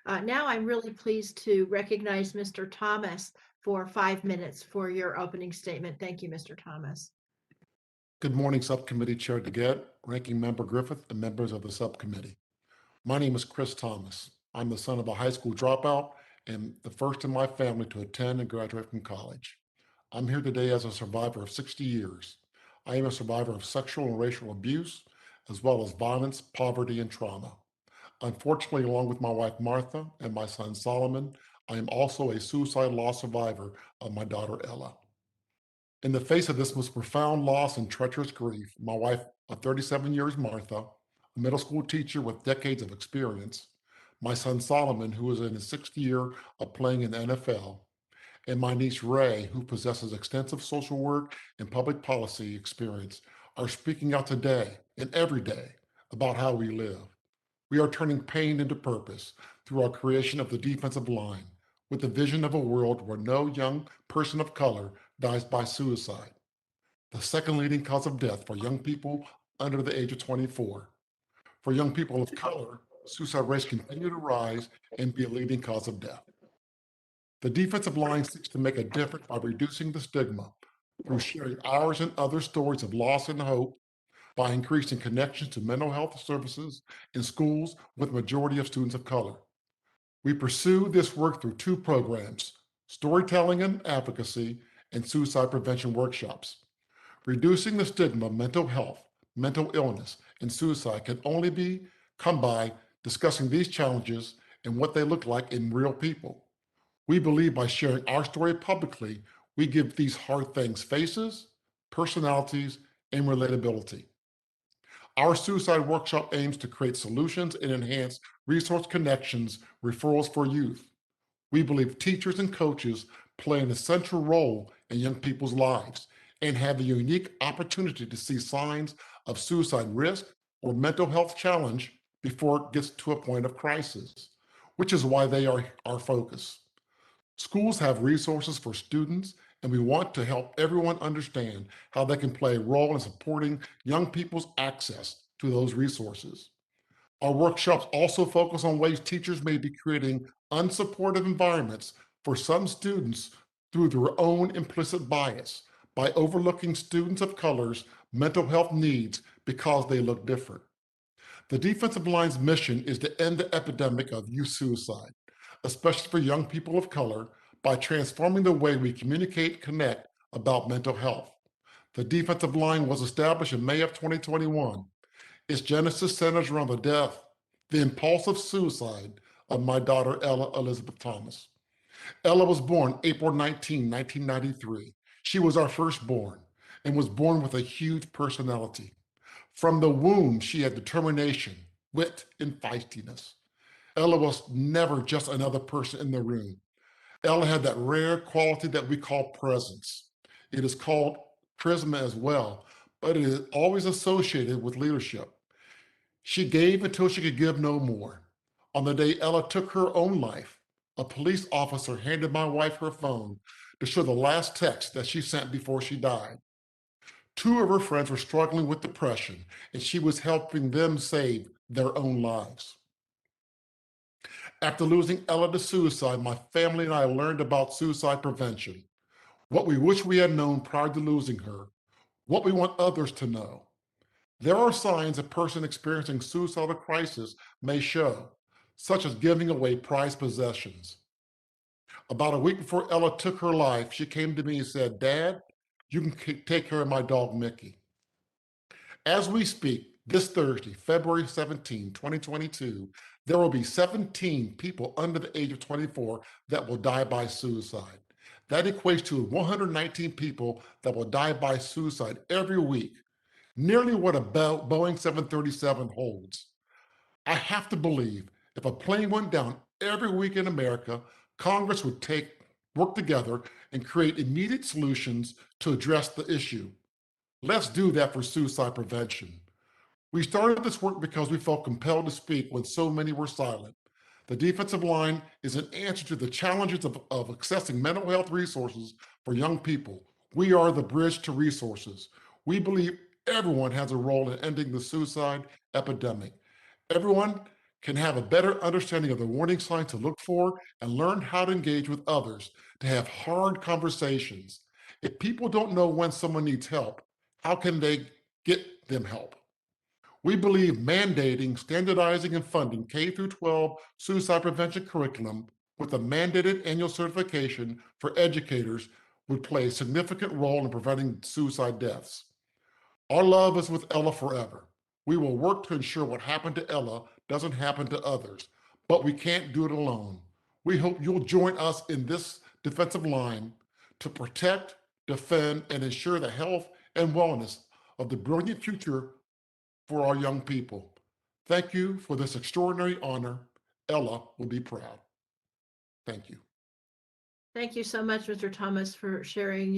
Now I'm really pleased to recognize Mr. Thomas for 5 minutes for your opening statement. Thank you, Mr. Thomas. Good morning, Subcommittee Chair DeGette, Ranking Member Griffith, and members of the subcommittee. My name is Chris Thomas. I'm the son of a high school dropout and the first in my family to attend and graduate from college. I'm here today as a survivor of 60 years. I am a survivor of sexual and racial abuse, as well as violence, poverty, and trauma. Unfortunately, along with my wife Martha and my son Solomon, I am also a suicide loss survivor of my daughter Ella. In the face of this most profound loss and treacherous grief, my wife of 37 years, Martha, a middle school teacher with decades of experience, my son Solomon, who is in his sixth year of playing in the NFL, and my niece Ray, who possesses extensive social work and public policy experience, are speaking out today and every day about how we live. We are turning pain into purpose through our creation of the defensive line, with the vision of a world where no young person of color dies by suicide, the second leading cause of death for young people under the age of 24. For young people of color, suicide rates continue to rise and be a leading cause of death. The defensive line seeks to make a difference by reducing the stigma through sharing ours and other stories of loss and hope, by increasing connections to mental health services in schools with majority of students of color. We pursue this work through two programs: storytelling and advocacy, and suicide prevention workshops. Reducing the stigma of mental health, mental illness, and suicide can only be come by discussing these challenges and what they look like in real people. We believe by sharing our story publicly, we give these hard things faces, personalities, and relatability. Our suicide workshop aims to create solutions and enhance resource connections, referrals for youth. We believe teachers and coaches play an essential role in young people's lives and have a unique opportunity to see signs of suicide risk or mental health challenge before it gets to a point of crisis, which is why they are our focus. Schools have resources for students, and we want to help everyone understand how they can play a role in supporting young people's access to those resources. Our workshops also focus on ways teachers may be creating unsupportive environments for some students through their own implicit bias by overlooking students of color's mental health needs because they look different. The defensive line's mission is to end the epidemic of youth suicide, especially for young people of color, by transforming the way we communicate and connect about mental health. The defensive line was established in May of 2021. Its genesis centers around the impulsive suicide of my daughter Ella Elizabeth Thomas. Ella was born April 19, 1993. She was our firstborn and was born with a huge personality. From the womb, she had determination, wit, and feistiness. Ella was never just another person in the room. Ella had that rare quality that we call presence. It is called charisma as well, but it is always associated with leadership. She gave until she could give no more. On the day Ella took her own life, a police officer handed my wife her phone to show the last text that she sent before she died. Two of her friends were struggling with depression, and she was helping them save their own lives. After losing Ella to suicide, my family and I learned about suicide prevention, what we wish we had known prior to losing her, what we want others to know. There are signs a person experiencing suicidal crisis may show, such as giving away prized possessions. About a week before Ella took her life, she came to me and said, "Dad, you can take care of my dog, Mickey." As we speak, this Thursday, February 17, 2022, there will be 17 people under the age of 24 that will die by suicide. That equates to 119 people that will die by suicide every week, nearly what a Boeing 737 holds. I have to believe if a plane went down every week in America, Congress would work together and create immediate solutions to address the issue. Let's do that for suicide prevention. We started this work because we felt compelled to speak when so many were silent. The defensive line is an answer to the challenges of accessing mental health resources for young people. We are the bridge to resources. We believe everyone has a role in ending the suicide epidemic. Everyone can have a better understanding of the warning signs to look for and learn how to engage with others to have hard conversations. If people don't know when someone needs help, how can they get them help? We believe mandating, standardizing, and funding K through 12 suicide prevention curriculum with a mandated annual certification for educators would play a significant role in preventing suicide deaths. Our love is with Ella forever. We will work to ensure what happened to Ella doesn't happen to others, but we can't do it alone. We hope you'll join us in this defensive line to protect, defend, and ensure the health and wellness of the brilliant future for our young people. Thank you for this extraordinary honor. Ella will be proud. Thank you. Thank you so much, Mr. Thomas, for sharing